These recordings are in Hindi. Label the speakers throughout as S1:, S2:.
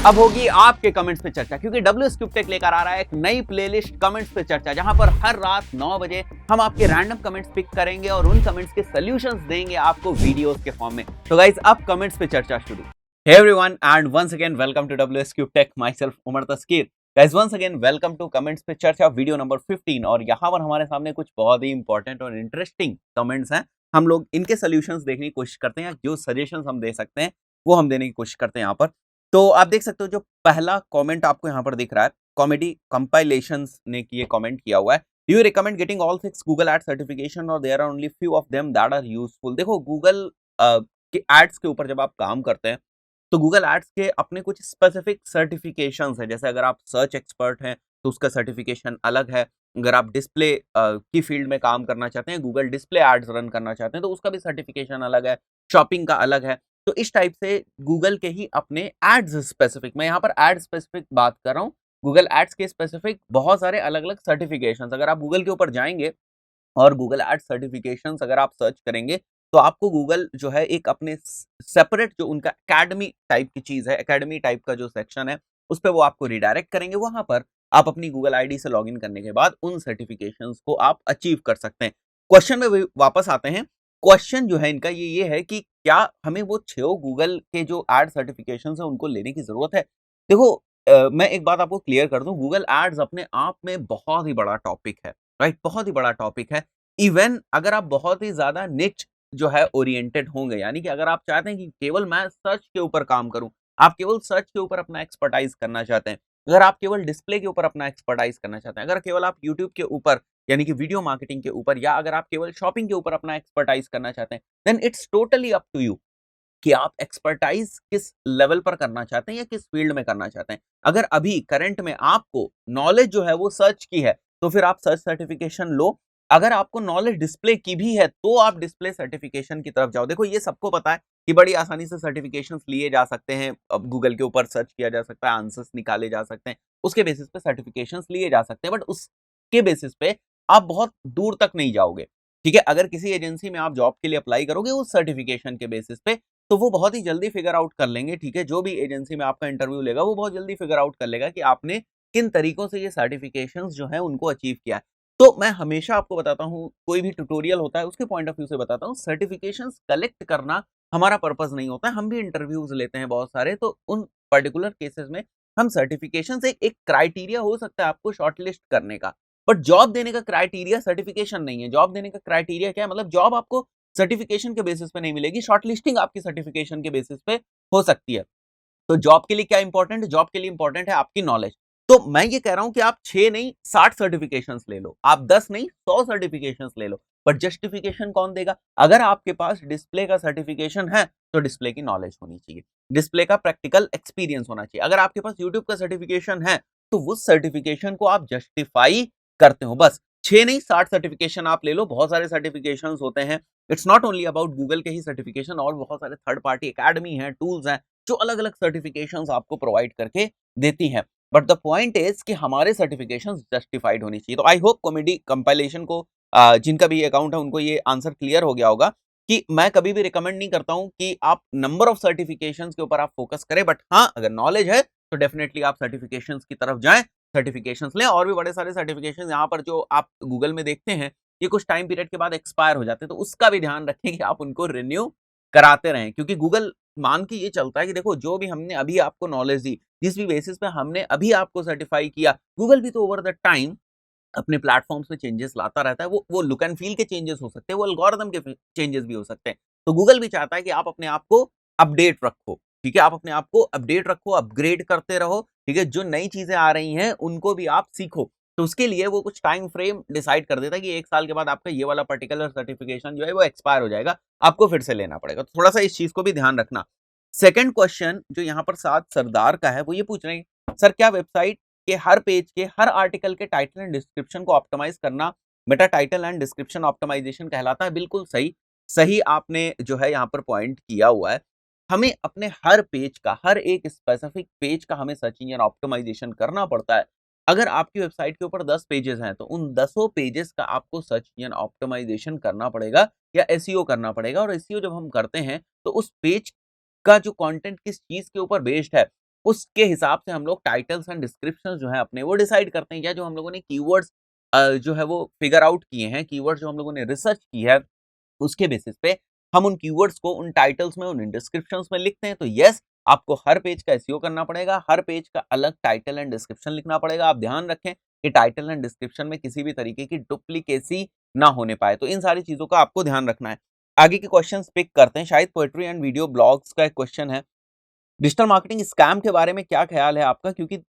S1: अब होगी आपके कमेंट्स पे चर्चा, क्योंकि WSCube टेक लेकर आ रहा है एक नई प्लेलिस्ट कमेंट्स पे चर्चा, जहां पर हर रात 9 बजे हम आपके रैंडम कमेंट्स पिक करेंगे और उन कमेंट्स के सॉल्यूशंस देंगे आपको वीडियोस के फॉर्म में। तो गाइस, अब कमेंट्स पे चर्चा शुरू। Hey everyone and once again welcome to WSCube tech, myself Umar Taskeer. Guys, once again welcome to comments पे चर्चा वीडियो नंबर 15। और यहाँ पर हमारे सामने कुछ बहुत ही इंपॉर्टेंट और इंटरेस्टिंग कमेंट्स हैं। हम लोग इनके सोल्यूशंस देखने की कोशिश करते हैं, जो सजेशंस हम दे सकते हैं वो हम देने की कोशिश करते हैं यहाँ पर। तो आप देख सकते हो, जो पहला कमेंट आपको यहाँ पर दिख रहा है, कॉमेडी कंपाइलेशंस ने ये कमेंट किया हुआ है। Do you recommend getting all 6 Google ad certification और there are only few of them that are useful. देखो, गूगल के एड्स के ऊपर जब आप काम करते हैं तो गूगल एड्स के अपने कुछ स्पेसिफिक सर्टिफिकेशंस हैं। जैसे अगर आप सर्च एक्सपर्ट हैं तो उसका सर्टिफिकेशन अलग है। अगर आप डिस्प्ले की फील्ड में काम करना चाहते हैं, गूगल डिस्प्ले एड्स रन करना चाहते हैं, तो उसका भी सर्टिफिकेशन अलग है। शॉपिंग का अलग है। तो इस टाइप से गूगल के ही अपने एड्स स्पेसिफिक, मैं यहाँ पर एड स्पेसिफिक बात कर रहा हूँ, गूगल एड्स के स्पेसिफिक बहुत सारे अलग अलग सर्टिफिकेशंस, अगर आप गूगल के ऊपर जाएंगे और गूगल एड्स सर्टिफिकेशंस अगर आप सर्च करेंगे तो आपको गूगल जो है एक अपने सेपरेट, जो उनका एकेडमी टाइप की चीज है, एकेडमी टाइप का जो सेक्शन है, उस पर वो आपको रिडायरेक्ट करेंगे। वहां पर आप अपनी गूगल आईडी से लॉगिन करने के बाद उन सर्टिफिकेशंस को आप अचीव कर सकते हैं। क्वेश्चन में वापस आते हैं। क्वेश्चन जो है इनका ये है कि क्या हमें वो 6 गूगल के जो एड सर्टिफिकेशंस है उनको लेने की जरूरत है। देखो, मैं एक बात आपको क्लियर कर दूं, गूगल एड्स अपने आप में बहुत ही बड़ा टॉपिक है, राइट, बहुत ही बड़ा टॉपिक है। इवन अगर आप बहुत ही ज्यादा निच जो है ओरिएंटेड होंगे, यानी कि अगर आप चाहते हैं कि केवल मैं सर्च के ऊपर काम करूं, आप केवल सर्च के ऊपर अपना एक्सपर्टाइज करना चाहते हैं, अगर आप केवल डिस्प्ले के ऊपर अपना एक्सपर्टाइज करना चाहते हैं, अगर केवल आप यूट्यूब के ऊपर यानी कि वीडियो मार्केटिंग के ऊपर, या अगर आप केवल शॉपिंग के ऊपर अपना एक्सपर्टाइज करना चाहते हैं, then it's totally up to you कि आप एक्सपर्टाइज किस लेवल पर करना चाहते हैं या किस फील्ड में करना चाहते हैं। अगर अभी करंट में आपको नॉलेज जो है वो सर्च की है, तो फिर आप सर्च सर्टिफिकेशन लो। अगर आपको नॉलेज डिस्प्ले की भी है तो आप डिस्प्ले सर्टिफिकेशन की तरफ जाओ। देखो, ये सबको पता है कि बड़ी आसानी से सर्टिफिकेशंस लिए जा सकते हैं। अब गूगल के ऊपर सर्च किया जा सकता है, आंसर्स निकाले जा सकते हैं, उसके बेसिस पे सर्टिफिकेशंस लिए जा सकते हैं। बट उसके बेसिस पे आप बहुत दूर तक नहीं जाओगे। ठीक है, अगर किसी एजेंसी में आप जॉब के लिए अप्लाई करोगे उस सर्टिफिकेशन के बेसिस पे, तो वो बहुत ही जल्दी फिगर आउट कर लेंगे। ठीक है, जो भी एजेंसी में आपका इंटरव्यू लेगा वो बहुत जल्दी फिगर आउट कर लेगा कि आपने किन तरीकों से ये सर्टिफिकेशंस जो है उनको अचीव किया है। तो मैं हमेशा आपको बताता हूँ, कोई भी ट्यूटोरियल होता है उसके पॉइंट ऑफ व्यू से बताता हूँ, सर्टिफिकेशंस कलेक्ट करना हमारा पर्पस नहीं होता है। हम भी इंटरव्यूज लेते हैं बहुत सारे, तो उन पर्टिकुलर केसेस में हम सर्टिफिकेशन से एक क्राइटेरिया हो सकता है आपको शॉर्टलिस्ट करने का, बट जॉब देने का क्राइटेरिया सर्टिफिकेशन नहीं है। जॉब देने का क्राइटेरिया क्या है, मतलब जॉब आपको सर्टिफिकेशन के बेसिस पे नहीं मिलेगी, शॉर्टलिस्टिंग आपकी सर्टिफिकेशन के बेसिस पे हो सकती है। तो जॉब के लिए क्या इंपॉर्टेंट है, जॉब के लिए इंपॉर्टेंट है आपकी नॉलेज। तो मैं ये कह रहा हूं कि आप 6 नहीं 60 सर्टिफिकेशंस ले लो, आप 10 नहीं 100 सर्टिफिकेशंस ले लो, पर जस्टिफिकेशन कौन देगा? अगर आपके पास डिस्प्ले का सर्टिफिकेशन है तो डिस्प्ले की नॉलेज होनी चाहिए, डिस्प्ले का प्रैक्टिकल एक्सपीरियंस होना चाहिए। अगर आपके पास यूट्यूब का सर्टिफिकेशन है तो उस सर्टिफिकेशन को आप जस्टिफाई करते हो। बस 6 नहीं 60 सर्टिफिकेशन आप ले लो, बहुत सारे सर्टिफिकेशंस होते हैं। It's not only about Google के ही सर्टिफिकेशन, और बहुत सारे थर्ड पार्टी एकेडमी हैं, टूल्स हैं जो अलग अलग सर्टिफिकेशंस आपको प्रोवाइड करके देती हैं। बट द पॉइंट इज कि हमारे सर्टिफिकेशंस जस्टिफाइड होनी चाहिए। तो आई होप कॉमेडी कंपाइलेशन को जिनका भी अकाउंट है उनको ये आंसर क्लियर हो गया होगा कि मैं कभी भी रिकमेंड नहीं करता हूं कि आप नंबर ऑफ सर्टिफिकेशंस के ऊपर आप फोकस करें, बट हाँ, अगर नॉलेज है तो डेफिनेटली आप सर्टिफिकेशंस की तरफ जाएं, सर्टिफिकेशंस लें। और भी बड़े सारे सर्टिफिकेशंस यहाँ पर जो आप गूगल में देखते हैं, ये कुछ टाइम पीरियड के बाद एक्सपायर हो जाते हैं, तो उसका भी ध्यान रखें कि आप उनको रिन्यू कराते रहें। क्योंकि गूगल मान के ये चलता है कि देखो, जो भी हमने अभी आपको नॉलेज दी, जिस भी बेसिस पे हमने अभी आपको सर्टिफाई किया, गूगल भी तो ओवर द टाइम अपने प्लेटफॉर्म्स में चेंजेस लाता रहता है। वो लुक एंड फील के चेंजेस हो सकते हैं, वो एल्गोरिदम के चेंजेस भी हो सकते हैं। तो गूगल भी चाहता है कि आप अपने आप को अपडेट रखो। ठीक है, आप अपने आप को अपडेट रखो, अपग्रेड करते रहो। ठीक है, जो नई चीजें आ रही हैं उनको भी आप सीखो। तो उसके लिए वो कुछ टाइम फ्रेम डिसाइड कर देता है कि 1 साल के बाद आपका ये वाला पर्टिकुलर सर्टिफिकेशन जो है वो एक्सपायर हो जाएगा, आपको फिर से लेना पड़ेगा। तो थोड़ा सा इस चीज को भी ध्यान रखना। सेकंड क्वेश्चन जो यहाँ पर साथ सरदार का है, वो ये पूछ रहे हैं, सर क्या वेबसाइट के हर पेज के हर आर्टिकल के टाइटल एंड डिस्क्रिप्शन को ऑप्टिमाइज करना meta title and description optimisation कहलाता है? बिल्कुल सही, सही आपने जो है यहाँ पर पॉइंट किया हुआ है। हमें अपने हर पेज का, हर एक स्पेसिफिक पेज का हमें सर्च इंजन ऑप्टिमाइजेशन करना पड़ता है। अगर आपकी वेबसाइट के ऊपर 10 पेजेस हैं तो उन 10 पेजेस का आपको सर्च इंजन ऑप्टिमाइजेशन करना पड़ेगा या एसईओ करना पड़ेगा। और एसईओ जब हम करते हैं तो उस पेज का जो कंटेंट किस चीज के ऊपर बेस्ड है, उसके हिसाब से हम लोग टाइटल्स एंड डिस्क्रिप्शंस जो है अपने वो डिसाइड करते हैं, या जो हम लोगों ने कीवर्ड्स जो है वो फिगर आउट किए हैं, कीवर्ड्स जो हम लोगों ने रिसर्च की है, उसके बेसिस पे हम उन कीवर्ड्स को उन टाइटल्स में, उन डिस्क्रिप्शंस में लिखते हैं। तो यस, आपको हर पेज का एसईओ करना पड़ेगा, हर पेज का अलग टाइटल एंड डिस्क्रिप्शन लिखना पड़ेगा। आप ध्यान रखें कि टाइटल एंड डिस्क्रिप्शन में किसी भी तरीके की डुप्लीकेसी ना होने पाए। तो इन सारी चीज़ों का आपको ध्यान रखना है। आगे के क्वेश्चंस पिक करते हैं। शायद पोएट्री एंड वीडियो ब्लॉग्स का एक क्वेश्चन है। डिजिटल मार्केटिंग स्कैम के बारे में क्या ख़्याल है आपका? क्योंकि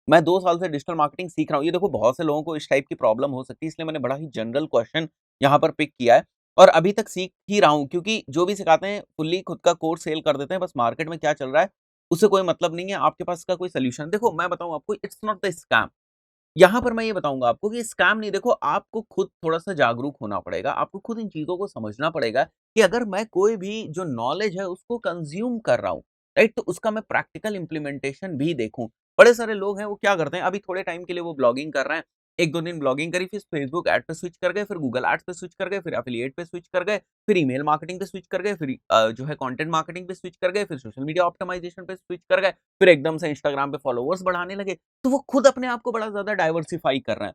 S1: मैं 2 साल से डिजिटल मार्केटिंग सीख रहा हूँ। ये देखो, बहुत से लोगों को इस टाइप की प्रॉब्लम हो सकती है, इसलिए मैंने बड़ा ही जनरल क्वेश्चन यहाँ पर पिक किया है और अभी तक सीख ही रहा हूँ, क्योंकि जो भी सिखाते हैं फुल्ली खुद का कोर्स सेल कर देते हैं, बस मार्केट में क्या चल रहा है उससे कोई मतलब नहीं है। आपके पास इसका कोई सॉल्यूशन, देखो मैं बताऊँ आपको, इट्स नॉट द स्कैम। यहाँ पर मैं ये बताऊँगा आपको कि स्कैम नहीं, देखो आपको खुद थोड़ा-सा जागरूक होना पड़ेगा, आपको खुद इन चीज़ों को समझना पड़ेगा कि अगर मैं कोई भी जो नॉलेज है उसको कंज़्यूम कर रहा हूँ, राइट? तो उसका मैं प्रैक्टिकल इम्प्लीमेंटेशन भी देखूँ। बड़े सारे लोग हैं वो क्या करते हैं, अभी थोड़े टाइम के लिए वो ब्लॉगिंग कर रहे हैं, 1-2 दिन ब्लॉगिंग करी, फिर फेसबुक ऐड पे स्विच कर गए, फिर गूगल ऐड्स पे स्विच कर गए, फिर एफिलिएट पे स्विच कर गए, फिर ईमेल मार्केटिंग पे स्विच कर गए, फिर जो है कंटेंट मार्केटिंग पे स्विच कर गए, फिर सोशल मीडिया ऑप्टिमाइज़ेशन पे स्विच कर गए, फिर एकदम से इंस्टाग्राम पे फॉलोवर्स बढ़ाने लगे। तो वो खुद अपने आप को बड़ा ज़्यादा डाइवर्सिफ़ाई कर रहे हैं।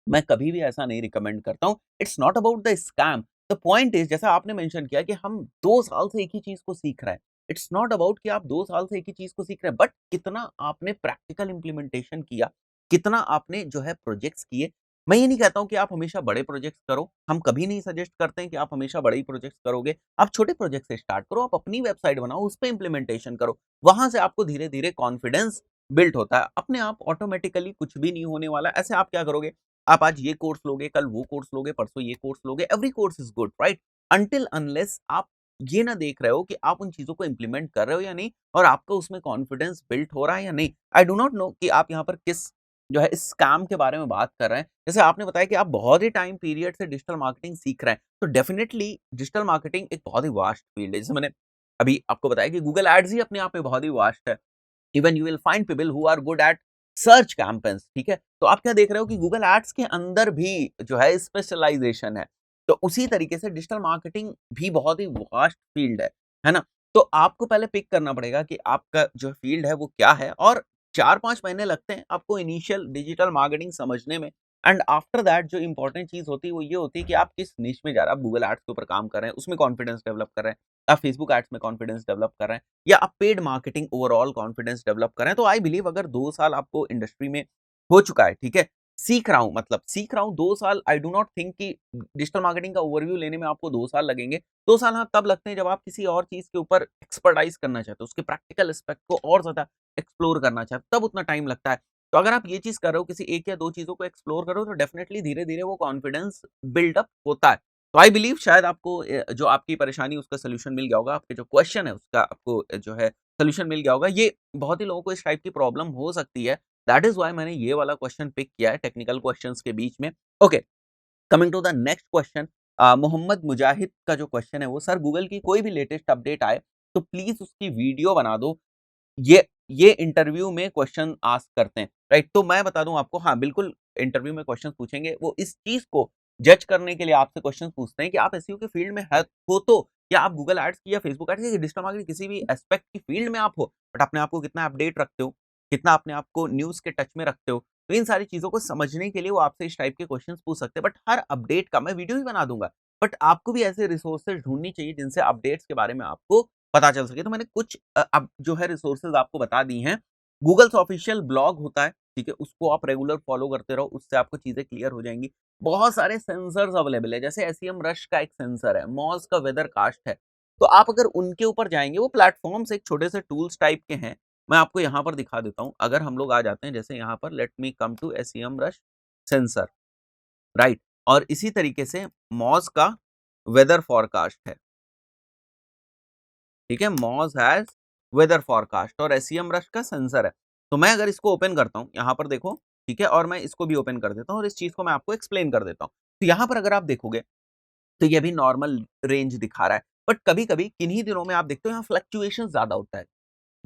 S1: मैं कभी भी ऐसा नहीं रिकमेंड करता हूँ। It's not about the scam. The point is, जैसा आपने मेंशन किया कि हम 2 साल से एक ही चीज़ को सीख रहे हैं। इट्स नॉट अबाउट कि आप 2 साल से एक ही चीज़ को सीख रहे हैं, बट कितना आपने प्रैक्टिकल इम्प्लीमेंटेशन किया, कितना आपने जो है प्रोजेक्ट्स किए। मैं ये नहीं कहता हूँ कि आप हमेशा बड़े प्रोजेक्ट्स करो। हम कभी नहीं सजेस्ट करते हैं कि आप हमेशा बड़े ही प्रोजेक्ट्स करोगे। आप छोटे प्रोजेक्ट से स्टार्ट करो, आप अपनी वेबसाइट बनाओ, उस पे इम्प्लीमेंटेशन करो। वहाँ से आपको धीरे-धीरे कॉन्फिडेंस बिल्ड होता है। अपने आप ऑटोमैटिकली कुछ भी नहीं होने वाला है। ऐसे आप क्या करोगे, आप आज ये कोर्स लोगे, कल वो कोर्स लोगे, परसों ये कोर्स लोगे, every course is good, right? Until unless आप ये ना देख रहे हो कि आप उन चीज़ों को इम्प्लीमेंट कर रहे हो या नहीं और आपका उसमें कॉन्फिडेंस बिल्ड हो रहा है या नहीं। आई डू नॉट नो कि आप यहाँ पर किस जो है स्कैम के बारे में बात कर रहे हैं। जैसे आपने बताया कि आप बहुत ही टाइम पीरियड से डिजिटल मार्केटिंग सीख रहे हैं, तो डेफिनिटली डिजिटल मार्केटिंग एक बहुत ही वास्ट फील्ड है। जैसे मैंने अभी आपको बताया कि गूगल एड्स ही अपने आप में बहुत ही वास्ट है। Even you will find people who are good at search campaigns, ठीक है? तो आप क्या देख रहे हो कि गूगल एड्स के अंदर भी जो है स्पेशलाइज़ेशन है। तो उसी तरीके से डिजिटल मार्केटिंग भी बहुत ही वास्ट फील्ड है ना? तो आपको पहले पिक करना पड़ेगा कि आपका जो फील्ड है वो क्या है, और 4-5 महीने लगते हैं आपको इनिशियल डिजिटल मार्केटिंग समझने में, एंड आफ्टर दैट जो इम्पोर्टेंट चीज़ होती है वो ये होती है कि आप किस निश में जा रहे हैं। आप गूगल एड्स के ऊपर काम कर रहे हैं, उसमें कॉन्फिडेंस डेवलप कर रहे हैं। आप फेसबुक एड्स में कॉन्फिडेंस डेवलप कर रहे हैं, या आप paid marketing overall confidence develop कर रहे हैं। तो आई बिलीव अगर 2 साल आपको इंडस्ट्री में हो चुका है, ठीक है? सीख रहा हूँ, मतलब सीख रहा हूँ 2 साल, आई डू नॉट थिंक कि डिजिटल मार्केटिंग का ओवरव्यू लेने में आपको 2 साल लगेंगे। 2 साल हाँ, तब लगते हैं जब आप किसी और चीज़ के ऊपर एक्सपर्टाइज़ करना चाहते हो, उसके प्रैक्टिकल एस्पेक्ट को और ज़्यादा एक्सप्लोर करना चाहते हो, तब उतना टाइम लगता है। तो अगर आप ये चीज़ कर रहे हो, किसी 1 या 2 चीज़ों को एक्सप्लोर कर रहे हो, तो डेफिनिटली धीरे-धीरे वो कॉन्फिडेंस बिल्ड अप होता है। तो आई बिलीव शायद आपको जो आपकी परेशानी उसका सॉल्यूशन मिल गया होगा, आपके जो क्वेश्चन है उसका आपको जो है सॉल्यूशन मिल गया होगा। ये बहुत ही लोगों को इस टाइप की प्रॉब्लम हो सकती है। दैट इज़ व्हाई मैंने ये वाला क्वेश्चन पिक किया है टेक्निकल क्वेश्चंस के बीच में। Okay, coming to the next question. Mohammed Mujahid का जो क्वेश्चन है वो, सर गूगल की कोई भी लेटेस्ट अपडेट आए तो प्लीज़ उसकी वीडियो बना दो। ये इंटरव्यू में क्वेश्चन आस्क करते हैं, राइट? तो मैं बता दूं आपको, हाँ बिल्कुल इंटरव्यू में क्वेश्चन पूछेंगे। वो इस चीज को जज करने के लिए आपसे क्वेश्चन पूछते हैं कि आप एसईओ के फील्ड में है हो, तो या आप गूगल एड्स की या फेसबुक एड्स की डिजिटल मार्केटिंग किसी भी एस्पेक्ट की फील्ड में आप हो, बट अपने आप को कितना अपडेट रखते हो, कितना अपने आप को न्यूज के टच में रखते हो। तो इन सारी चीजों को समझने के लिए वो आपसे इस टाइप के क्वेश्चन पूछ सकते हैं। बट हर अपडेट का मैं वीडियो ही बना दूंगा, बट आपको भी ऐसे रिसोर्सेज ढूंढनी चाहिए जिनसे अपडेट्स के बारे में आपको पता चल सके। तो मैंने कुछ अब जो है रिसोर्सेज आपको बता दी हैं। गूगल्स ऑफिशियल ब्लॉग होता है, ठीक है? उसको आप रेगुलर फॉलो करते रहो, उससे आपको चीज़ें क्लियर हो जाएँगी। बहुत सारे सेंसर्स अवेलेबल है, जैसे एसईएम रश का एक सेंसर है, मॉज़ का वेदर कास्ट है। तो आप अगर उनके ऊपर जाएँगे, वो प्लेटफ़ॉर्म्स एक छोटे से टूल्स टाइप के हैं। मैं आपको यहाँ पर दिखा देता हूँ। अगर हम लोग आ जाते हैं, जैसे यहाँ पर let me come to SEMrush sensor, right? और इसी तरीके से मॉज़ का वेदर फ़ॉरकास्ट है। ठीक है? मॉज़ हैज़ वेदर फ़ॉरकास्ट और एसईएम रश का सेंसर है। तो मैं अगर इसको ओपन करता हूँ, यहाँ पर देखो, ठीक है? और मैं इसको भी ओपन कर देता हूँ और इस चीज़ को मैं आपको एक्सप्लेन कर देता हूँ। तो यहाँ पर अगर आप देखोगे, तो ये भी नॉर्मल रेंज दिखा रहा है। बट कभी-कभी किन्हीं दिनों में आप देखते हो यहाँ फ्लक्चुएशन ज़्यादा होता है।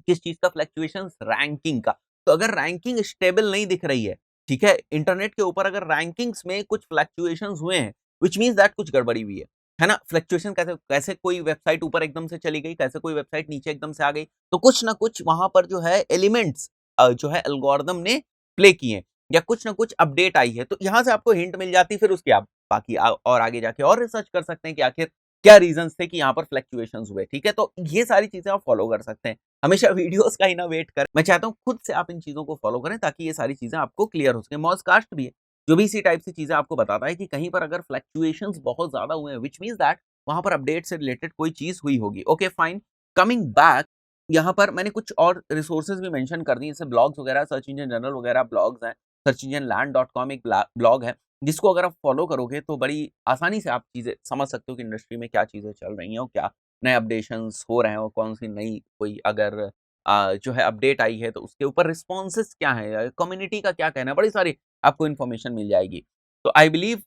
S1: किस चीज़ का फ्लक्चुएशंस? रैंकिंग का। तो अगर रैंकिंग स्टेबल नहीं दिख रही है, ठीक है? इंटरनेट के ऊपर अगर रैंकिंग्स में कुछ फ्लक्चुएशंस हुए हैं, व्हिच मीन्स दैट कुछ गड़बड़ी हुई है। है ना, फ्लक्चुएशन कैसे कैसे कोई वेबसाइट ऊपर एकदम से चली गई, कैसे कोई वेबसाइट नीचे एकदम से आ गई, तो कुछ ना कुछ वहां पर जो है एलिमेंट्स जो है एल्गोरिदम ने प्ले किए या कुछ ना कुछ अपडेट आई है, तो यहां से आपको हिंट मिल जाती, फिर उसके आप बाकी और आगे जाके और रिसर्च कर सकते हैं कि आखिर क्या रीजंस थे कि यहाँ पर फ्लक्चुएशंस हुए। ठीक है, तो ये सारी चीजें आप फॉलो कर सकते हैं। हमेशा वीडियोस का ही ना वेट करें, मैं चाहता हूँ खुद से आप इन चीजों को फॉलो करें ताकि ये सारी चीजें आपको क्लियर हो सके। मॉजकास्ट भी है जो भी इसी टाइप से चीजें आपको बताता है कि कहीं पर अगर फ्लक्चुएशंस बहुत ज्यादा हुए हैं, विच मींस दैट वहां पर अपडेट से रिलेटेड कोई चीज हुई होगी। ओके फाइन, कमिंग बैक, यहाँ पर मैंने कुछ और रिसोर्सेज भी मेंशन कर दिए, जैसे ब्लॉग्स वगैरह, सर्च इंजन जनरल वगैरह ब्लॉग्स हैं। सर्च इंजन लैंड.com एक ब्लॉग है जिसको अगर आप फॉलो करोगे तो बड़ी आसानी से आप चीजें समझ सकते हो कि इंडस्ट्री में क्या चीजें चल रही हैं और क्या नए अपडेशंस हो रहे हैं और कौन सी नई कोई अगर जो है अपडेट आई है तो उसके ऊपर रिस्पॉन्सेस क्या है, कम्युनिटी का क्या कहना है, बड़ी सारी आपको इन्फॉर्मेशन मिल जाएगी। तो I believe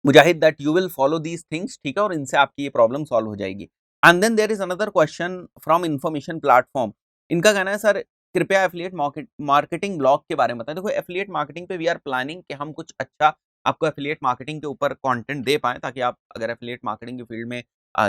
S1: Mujahid that you will follow these things, ठीक है, और इनसे आपकी ये प्रॉब्लम सॉल्व हो जाएगी। And then there is another question from information platform. इनका कहना है सर कृपया एफिलिएट मार्केटिंग ब्लॉग के बारे में बताएं। देखो एफिलिएट मार्केटिंग पे वी आर प्लानिंग कि हम कुछ अच्छा आपको एफिलिएट मार्केटिंग के ऊपर कंटेंट दे पाएं ताकि आप अगर एफिलिएट मार्केटिंग के फील्ड में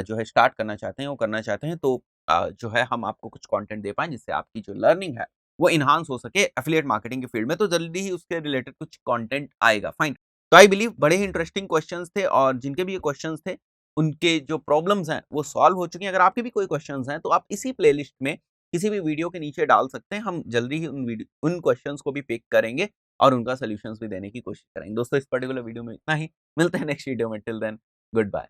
S1: जो है स्टार्ट करना चाहते हैं वो करना चाहते हैं तो जो है हम आपको कुछ कंटेंट दे पाएं जिससे आपकी जो लर्निंग है वो इन्हांस हो सके एफिलिएट मार्केटिंग के फील्ड में। तो जल्दी ही उसके रिलेटेड कुछ कंटेंट आएगा। फाइन, तो आई बिलीव बड़े ही इंटरेस्टिंग क्वेश्चंस थे और जिनके भी ये क्वेश्चंस थे उनके जो प्रॉब्लम्स हैं वो सॉल्व हो चुकी हैं। अगर आपके भी कोई क्वेश्चंस हैं तो आप इसी प्लेलिस्ट में किसी भी वीडियो के नीचे डाल सकते हैं, हम जल्दी ही उन क्वेश्चंस को भी पिक करेंगे और उनका सॉल्यूशंस भी देने की कोशिश करेंगे। दोस्तों इस पर्टिकुलर वीडियो में इतना ही, मिलते हैं नेक्स्ट वीडियो में, टिल देन गुड बाय।